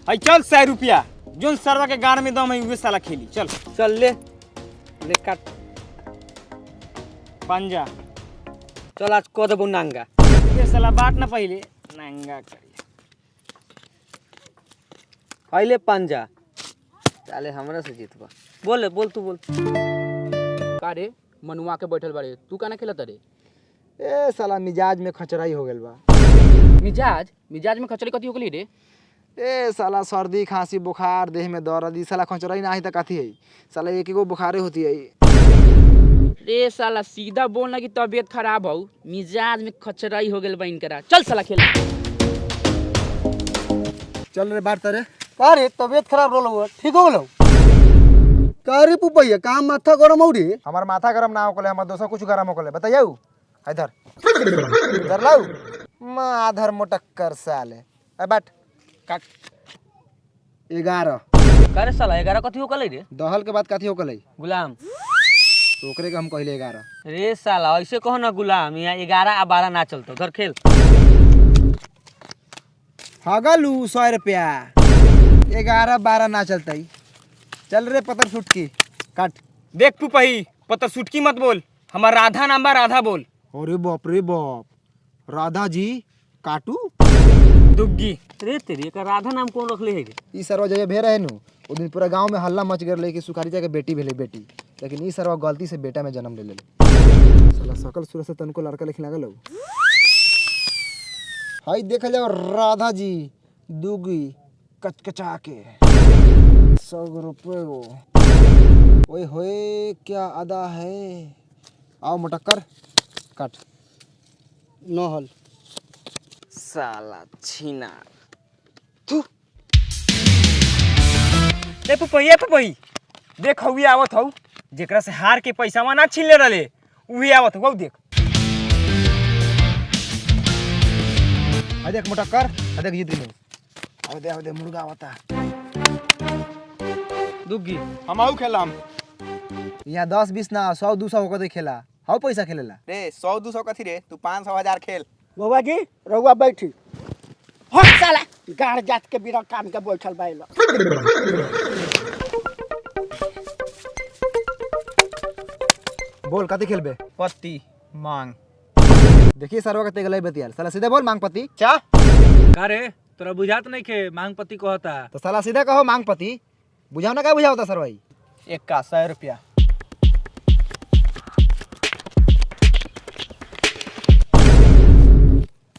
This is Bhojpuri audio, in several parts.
आई चल 100 रुपया जोन सरवा के गाड़ में दम है उहे साला खेली। चल चल ले काट। पंजा चल आज कह देबो नांगा। ये साला बात ना पहले नंगा करिए। पहले पंजा चले हमरा से जीतबा। बोल तू बोल। का रे मनुआ के बैठल बारे तू काना खेलत रे? ए साला मिजाज में खचराई हो गेल बा। मिजाज में खचरी कथी हो गेली रे? ए साला सर्दी खांसी बुखार देह में दर्द ई साला खचराई ना ही त कथी है साला एक एगो बुखारे होती है। रे साला सीधा बोल ना कि तबीयत खराब हो, मिजाज में खचराई हो गेल बा इनकरा। चल साला खेल। चल रे बात रे। का रे तबीयत खराब रहलो ठीक हो गेलो? का रे पुपैया काम माथा गरम हो रे? हमार माथा गरम ना होकले हमर दोसर कुछ गरम होकले बताइयो। इधर इधर लाओ माधर मोटक्कर साले। ए बाट काट 11 का रे साला 11 कथी हो गेलै रे? दहल के बाद कथी होकले? गुलाम तो ओकरे के हम कहले 11। रे साला ऐसे कहो ना गुलाम, यहाँ 11 आ 12 ना चलतो। घर खेल। हगलू 100 रुपया 11 12 ना चलतई। चल रे पत्थर सुटकी काट। देख पुपही पता सुटकी मत बोल, हमार राधा नाम बा, राधा बोल। अरे बाप रे बाप राधा जी काटू दुग्गी रे तेरी का राधा नाम कौन रखले है रे? ई सरवा जगह भे रहे नु ओ दिन पूरा गांव में हल्ला मच गए कि सुखारी के बेटी भेले बेटी, लेकिन ई सरवा गलती से बेटा में जन्म ले ले। साला सकल सूरत से तनको लड़का लिख लागल हो। हाय देख जाओ राधा जी दुगी कचकचा के 100 रुपए गो। ओए होए क्या अदा है। आओ मटक्कर काट। नहल साला छीना ए पुपही देख हउए आवत हौ, जेकरा से हार के पैसा ना छीन ले रहले उहे आवत हौ। देख आ देख मटक्कर आ देख जीत गए। आ दे मुर्गा आवता। दुग्गी हम आऊ खेलाम यहाँ 10 20 ना 100 200 होकर खेला। हाउ पैसा खेलेला रे 100 200 कथी रे, तू 500 1000 खेल। बाबा जी रउआ बैठी। हट साला गाड़ जात के बिना काम के बैठल बाइला। बोल कथी खेलबे? पत्ती मांग। देखिए सरवा कते गलै बतियाल साला सीधे बोल मांग पति। चा का रे तोरा बुझात नहीं के मांग पति कहता? तो साला सीधे कहो मांग पति। बुझाओ ना क्या बुझाओ था सरवाई। एक का 100 रुपया।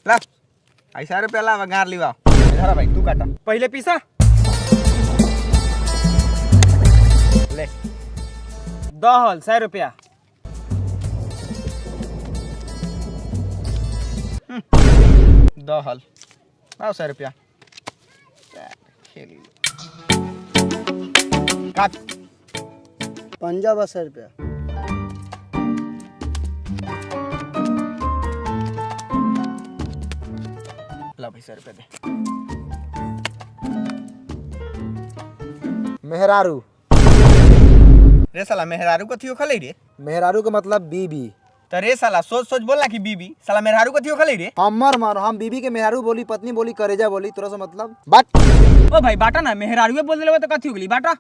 ला 100 रुपया ला गार लिवा। इधर भाई तू काटा पहले पीसा ले। दहल 100 रुपया। दहल आओ 100 रुपया खेल काट। पंजा 100 रुपया। ला भाई 100 रुपया दे। मेहरारू। रे साला मेहरारू कथी हो खले रे? मेहरारू का मतलब बीबी। तो रे साला सोच सोच बोलना कि बीबी। साला मेहरारू कथी हो खले रे? हमर मानो हम बीबी के मेहरारू बोली, पत्नी बोली, करेजा बोली। तोरा से मतलब बात। ओ भाई बाटा ना मेहरारू बोल देले तो कथी हो गली बाटा।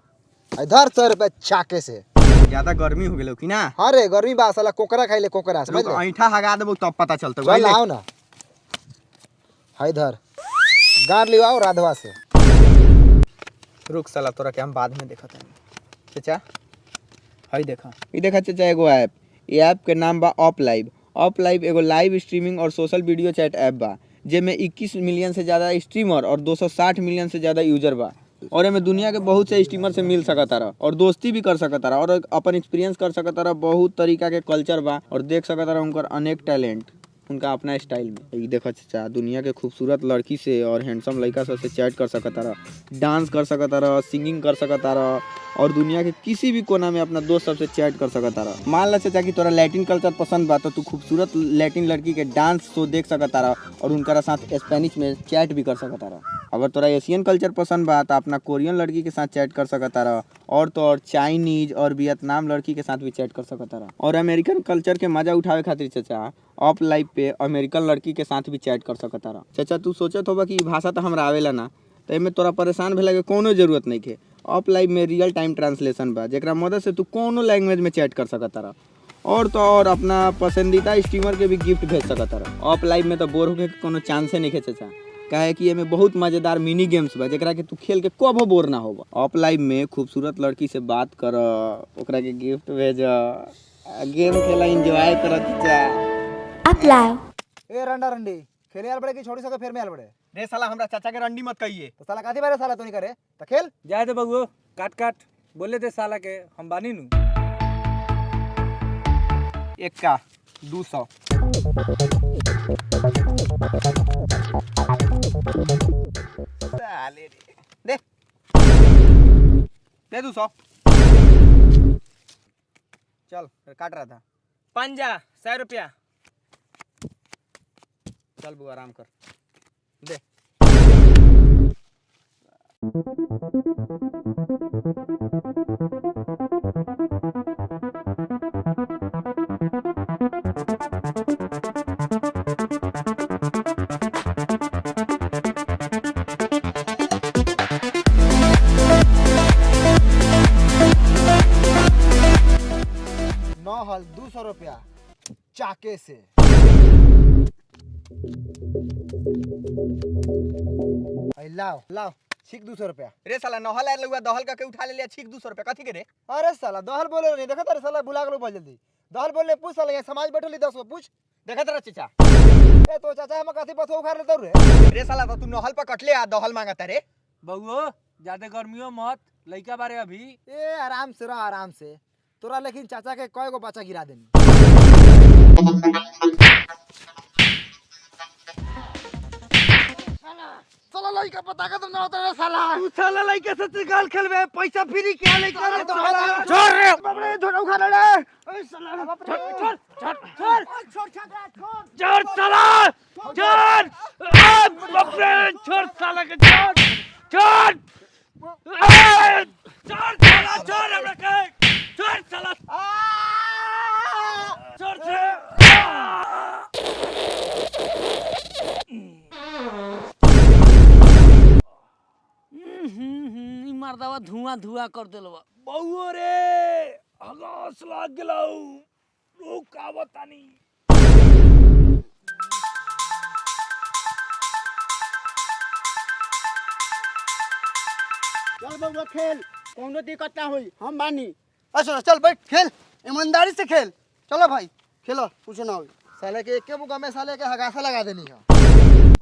इधर 100 रुपया चाके से। ज्यादा गर्मी हो गेलो कि ना? अरे गर्मी बा साला कोकरा खाइले कोकरा समझ ले। ऐठा हगा देबो तब पता चलतो। चल आओ ना। हाय इधर गार लिवाओ राधवा से। रुक साला तोरा के हम बाद में देखत हनी। चाचा हई देखा ई देखा चाचा एगो ऐप। ये ऐप के नाम बा ऑप लाइव। ऑप लाइव एगो लाइव स्ट्रीमिंग और सोशल वीडियो चैट ऐप बा जेमे 21 मिलियन से ज्यादा स्ट्रीमर और 260 मिलियन से ज्यादा यूजर बा। और एमे दुनिया के बहुत से स्ट्रीमर से मिल सकता रहा और दोस्ती भी कर सकता रहा और अपन एक्सपीरियंस कर सकता रहा। बहुत तरीका के कल्चर बा और देख सकता रहा उनकर अनेक टैलेंट उनका अपना स्टाइल में। ये देखो चाचा दुनिया के खूबसूरत लड़की से और हैंडसम लड़का से चैट कर सकता रहा, डांस कर सकता रहा, सिंगिंग कर सकता रहा और दुनिया के किसी भी कोना में अपना दोस्त सबसे चैट कर सकता रहा। मान ला चाचा कि तोरा लैटिन कल्चर पसंद बा तो तू खूबसूरत लैटिन लड़की के डांस शो देख सकता रहा और उनका साथ स्पेनिश में चैट भी कर सकता रहा। अगर तोरा एशियन कल्चर पसंद बा तो अपना कोरियन लड़की के साथ चैट कर सकता रहा और तो और चाइनीज और वियतनाम लड़की के साथ भी चैट कर सकता रहा। और अमेरिकन कल्चर के मजा उठावे खातिर चाचा ऑफ लाइफ पे अमेरिकन लड़की के साथ भी चैट कर सकता रहा। चाचा तू सोचत होगा कि भाषा तो हमरा आवेला ना, तो एमे तोरा परेशान भेला के कोनो जरूरत नहीं है। ऑफ लाइव में रियल टाइम ट्रांसलेशन बा जेकरा मदद से तू कोनो लैंग्वेज में चैट कर सकत रहा और तो और अपना पसंदीदा स्ट्रीमर के भी गिफ्ट भेज सकत रहा। ऑफ लाइव में तो बोर होके कोनो चांसे नहीं खेचे चा काहे कि एमे बहुत मजेदार मिनी गेम्स बा जेकरा के तू खेल के कबो बोर ना होबा। ऑफ लाइव में खूबसूरत लड़की से बात कर, ओकरा के गिफ्ट भेज, गेम खेला एंजॉय कर चा। ए रंडा रंडी खेले आल बड़े की छोड़ी सके फिर में आल बड़े। रे साला हमरा चाचा के रंडी मत कहिए। तो साला काथी बारे साला तो नहीं करे तो खेल। जाए दे बबुओ, काट काट बोले दे साला के हम बानी नु। एक का 200 साले रे दे 200 चल काट रहा था। पंजा 100 रुपया। चल बुआ आराम कर दे। नौ हल 200 रुपया चाके से। लाओ लाओ छीक 200 रुपया। रे साला नहल आयल हुआ दहल का के उठा ले लिया छीक 200 रुपया कथी के रे? अरे साला दहल बोले नहीं देखा तेरे साला बुला के बोल जल्दी। दहल बोलने पूछ साला यहाँ समाज बैठल 10 को पूछ। देखा तेरा चाचा ए तो चाचा हम कथी बथो उखाड़ लेतो रे। रे साला तो तू नहल पर कटले आ दहल मांगता रे। बबुओ ज्यादा गर्मियों मत, लइका बारे अभी। ए आराम से रह आराम से। तोरा लेकिन चाचा के कय गो बच्चा गिरा देनी। साला लइका पता का तुम ना होता रे साला। तू साला लइका से गाल खेलबे, पैसा फ्री के लइका रे साला। छोड़ रे बाप रे धोना उखाड़ रे। ए साला छोड़ छोड़ छोड़ छोड़ छोड़ साला, छोड़ बाप रे, छोड़ साला के छोड़ छोड़ छोड़ साला, छोड़ हमरा के छोड़ साला, छोड़ से। मर्दावा धुआं धुआं कर देलवा। बउओ रे हगास लाग गेलौ, रुक आवतानी। चल बबुआ खेल, कोनो दिक्कत ना हुई, हम बानी। अच्छा चल बैठ खेल ईमानदारी से खेल। चलो भाई खेलो कुछ ना हो। साले के एक के मुका में साले के हगासा लगा देनी है।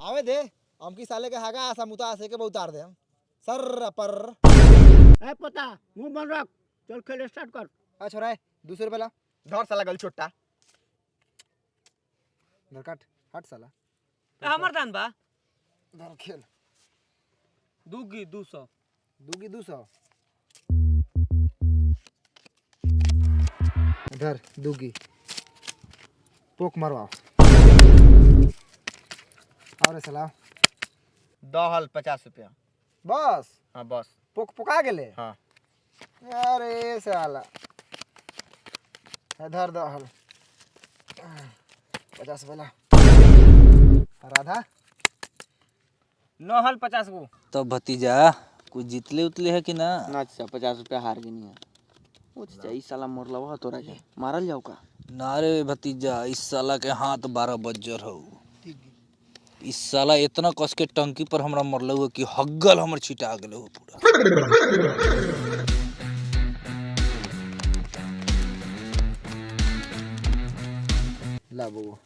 आवे दे हम की साले के हगासा मुता से के उतार दे हम सर पर। ए पता मुंह बंद रख, चल खेल स्टार्ट कर। अच्छा रे 200 रुपया ला। धर साला गल छोटा धर काट हट साला। हमर दान बा। धर खेल दूगी 200 दूगी 200। धर दूगी पोक मरवाओ। और साला दहल 50 रुपया। बस हाँ बस पोक पोका गेले। हाँ अरे साला धर दहल 50 वाला। राधा नहल 50 गो। तो भतीजा कुछ जीतले उतले है कि ना? ना चाचा 50 रुपया हार गई है। वो चाचा इस साला मोर लवा तोरा के मारल जाओ का? ना रे भतीजा, इस साला के हाथ 12 बज्जर हो। इस साला इतना कस के टंकी पर हमरा मरलो हो कि हग्गल हमर छिटा गेलो हो पूरा। ला बो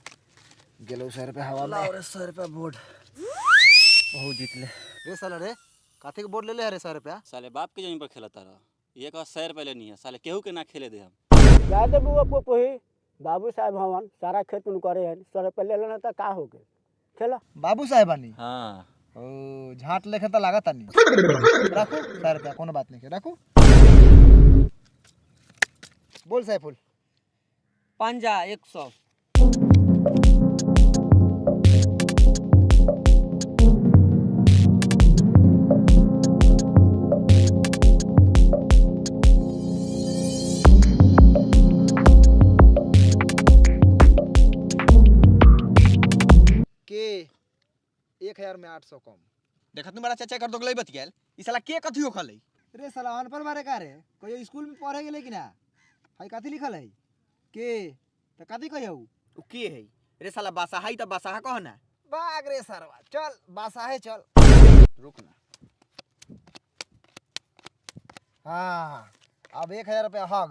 गेलो 100 रुपया हवा में। और 100 रुपया बोर्ड बहुत जीतले रे साला रे काथे के बोर्ड ले ले रे 100 रुपया। साले बाप के जमीन पर खेलता रहा, ये का 100 रुपया लेनी है, साले केहू के ना खेले दे हम। जाए दे बुआ पोपोही, बाबू साहब हवन सारा खेत उन करे हैं, 100 रुपया ले लेना तो का हो गए। चलो बाबू साहेबानी हाँ ओ झाट लेखे तो लागत नहीं। रखो 100 रुपया कोनो बात नहीं के रखो। बोल सैफुल। पंजा 100। के 1000 में 800 कम। देखत नु बड़ा चाचा कर दोगलै बतियाल ई साला के कथि हो खलै रे साला अनपढ़ बारे का रे कोई स्कूल में पढ़े गेले कि ना हाई कथी लिखल है के त कथी कहौ उ के है रे साला बासाहा ई त बासाहा कह ना भाग रे सरवा चल बासाहे चल रुक ना हाँ अब 1000 रुपया हग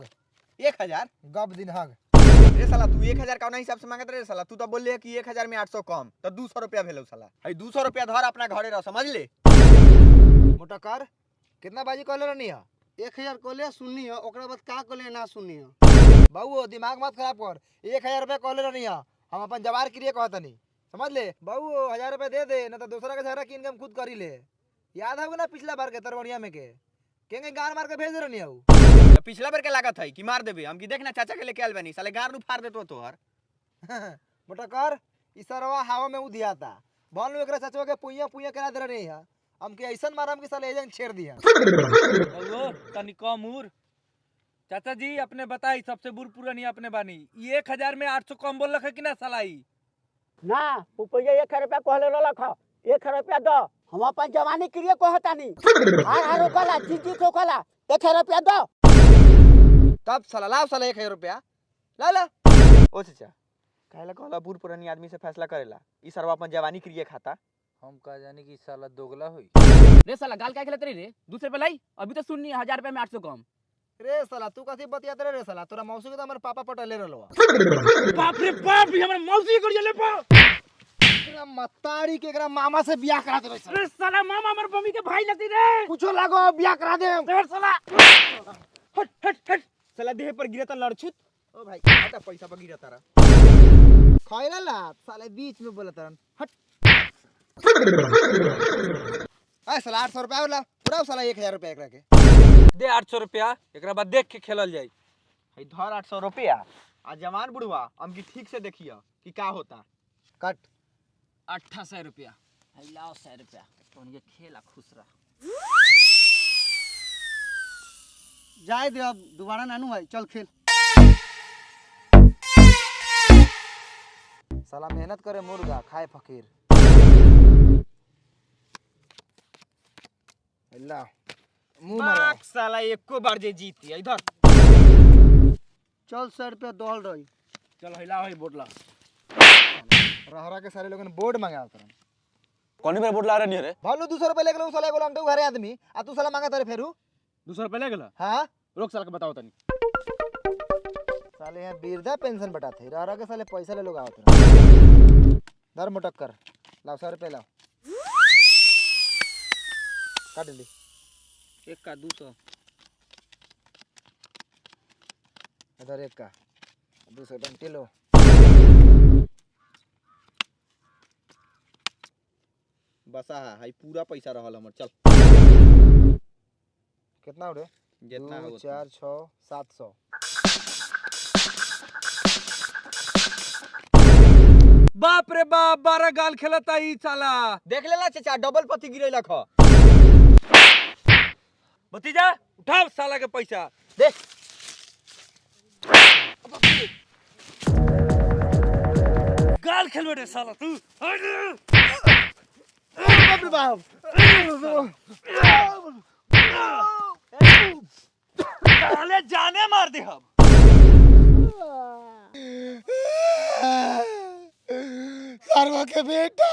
1000 गब दिन हग रे साला तू 1000 कौना हिसाब से मांगत रे साला तू तो बोलले कि 1000 में 800 कम तो 200 रुपया भेलौ साला हई 200 रुपया धर अपना घरे रह समझ ले मोटा कर कितना बाजी कहले रहनी है 1000 कहले सुननी है ओकरा बाद का कहले ना सुननी है बाबू दिमाग मत खराब कर 1000 रुपया कहले रहनी है हम अपन जवार के लिए कहतनी समझ ले बाबू 1000 रुपया दे दे ना तो दूसरा के झगड़ा की इनकम खुद करी ले याद है ना पिछला बार के तरवड़िया में के केंगे गान मार के भेज दे रहनी है पिछला बार के लागत है कि मार देबे हम की देखना चाचा के लेके आल बनी साले गार नु फाड़ देतो तोहर मोटा कर ई सरवा हवा में उधियाता बोल एकरा चाचवा के पुइया पुइया करा दे रही है हम के ऐसन मारम कि साले एजेंट छेड़ दिया बउओ तनी कम उर चाचा जी अपने बताई सबसे बुर पुरानी अपने बानी ये 1000 में 800 कम बोल रखे कि ना सलाई ना रुपया 1 रुपया कहले रख 1 रुपया दो हम अपन जवानी के लिए कहतानी हार कला जीजी तो कला 1 रुपया दो तब साला लाओ साला 1000 रुपया ला ला ओ चाचा काहेला कहला बूढ़ पुरानी आदमी से फैसला करेला ई सरवा अपन जवानी के लिए खाता हम का जाने कि साला दोगला होई रे साला गाल काय खेलत रे 200 रुपया लाई अभी तो सुननी 1000 रुपया में 800 कम रे साला तू कथी बतियात रे साला तोरा मौसी के तो हमर पापा पटले रहलो बाप रे बाप ये हमर मौसी कर ले पा एकरा मतारी के एकरा मामा से बियाह करा देबे साला अरे साला मामा हमर मम्मी के भाई लगती रे कुछो लागो बियाह करा दे देवर साला हट हट हट साला देह पर गिरता लड़छुत ओ भाई आता पैसा पर गिरता रा खइला ला साले बीच में बोलत रहन हट आ साला 800 रुपया होला पूरा साला 1000 रुपया एकरा के दे 800 रुपया एकरा बाद देख के खेलल जाई हई धर 800 रुपया आ जवान बुढ़वा हम की ठीक से देखियो कि का होता कट 800 रुपया हई लाओ 100 रुपया तो ये खेला खुश रह जाए दे अब दोबारा नानू भाई चल खेल साला मेहनत करे मुर्गा खाए फकीर अल्लाह मुंह मारा साला एको बार जे जीती इधर चल 100 रुपया दोल रही चल हिला होई बोतला रहरा के सारे लोगन बोर्ड मंगावत रहन कौन पे बोट ला रहे नहीं रे भालू 200 रुपया लेके लो साला एगो लंगटू घरे आदमी आ तू साला मांगा तारे फेरू 200 रुपया ले गेला हां रोक साला के बताओ तनी साले यहाँ वृद्धा पेंशन बटाते रहरा के साले पैसा ले लोग आवत रहन दर मोटक कर लाओ 100 रुपया लाओ काट ली 1 का 200 इधर 1 का 200 डंटे लो बसा हई पूरा पैसा रहल हमर चल कितना उड़े जितना 2 हो 4 6 700 बाप रे बाप 12 गाल खेलता ई साला देख लेला चाचा डबल पति गिरेला ख भतीजा उठाओ साला के पैसा दे गाल खेलबे रे साला तू बाप रे बाप साले जाने मार दे हम सरवा के बेटा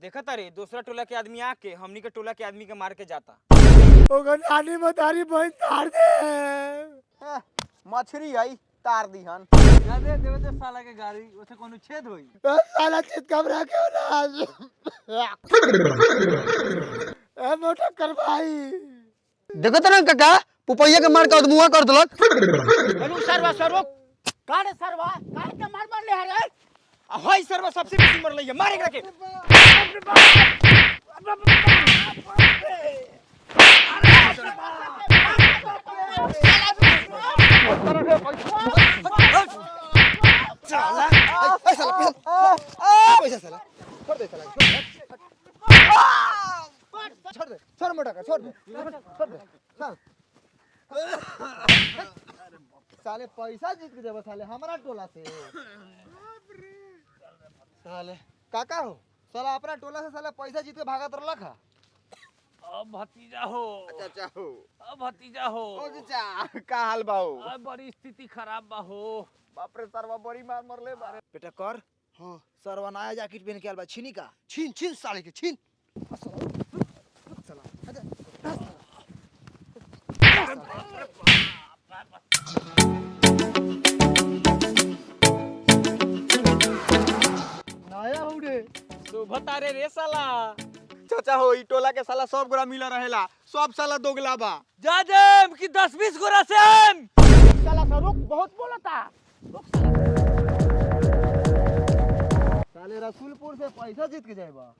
देखा तारे दूसरा टोला के आदमी आके हमनी के टोला के आदमी के मार के जाता ओकर नानी मतारी बहन तार दे मछरी आई तार दीहन जादे देवे दे साला के गाड़ी ओसे कोनो छेद होई साला चित कमरा के ना ए मोटा कर भाई देखो तो ना काका पुपैया के मार के मुंह कर दलक हेलो सरवा कारे सरवा काहे के मार ले रे हई सरवा सबसे बेसी मर लइया मार एकरा के साला पैसा साला छोड़ दे साला छोड़ दे छोड़ मोटा का छोड़ दे चल साले पैसा जीत के जब साले हमारा टोला से साले काका हो साला अपना टोला से साला पैसा जीत के भागत रहला खा। अब भतीजा हो, चाचा हो अब भतीजा हो, ओ चाचा का हाल बाऊ? अब बड़ी स्थिति खराब बा हो। बाप रे सरवा बड़ी मार मरले बारे। बेटा कर हाँ सरवा नया जैकेट पहन के आल बा, छीनी का छीन छीन साले के छीन। नया हूँ रे। शुभ तारे रे साला। चाचा हो ई टोला के साला सब गोरा मिला रहेला, सब साला दोगला बा। जाजेम की 10-20 गोरा सेम। साला सा रुक, बहुत बोलता। साले रसूलपुर से पैसा जीत के जाएबा।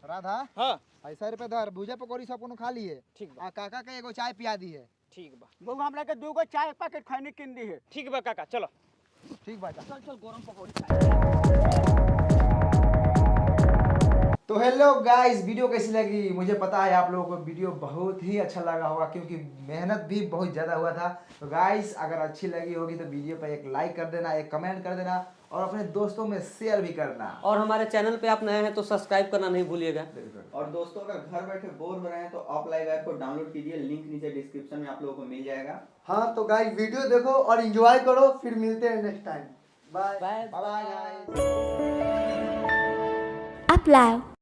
राधा हाँ ऐसा रुपए धर, भुजा पकौड़ी सब कोनो खा लिए। ठीक बा, आ काका के एगो चाय पिया दी है। ठीक बा, बहू हमरा के 2 गो चाय पैकेट खैनी किन दी है। ठीक बा काका चलो। ठीक बात। चल चल गरम पकौड़ी। तो हेलो गाइस, वीडियो कैसी लगी मुझे पता है आप लोगों को वीडियो बहुत ही अच्छा लगा होगा, क्योंकि मेहनत भी बहुत ज़्यादा हुआ था। तो गाइस अगर अच्छी लगी होगी तो वीडियो पर एक लाइक कर देना, एक कमेंट कर देना और अपने दोस्तों में शेयर भी करना। और हमारे चैनल पे आप नए हैं तो सब्सक्राइब करना नहीं भूलिएगा। और दोस्तों अगर घर बैठे बोर हो रहे हैं तो ऑफ लाइव ऐप को डाउनलोड कीजिए, लिंक नीचे डिस्क्रिप्शन में आप लोगों को मिल जाएगा। हाँ तो गाइस वीडियो देखो और एंजॉय करो, फिर मिलते हैं next time. Bye bye bye guys. Up Live.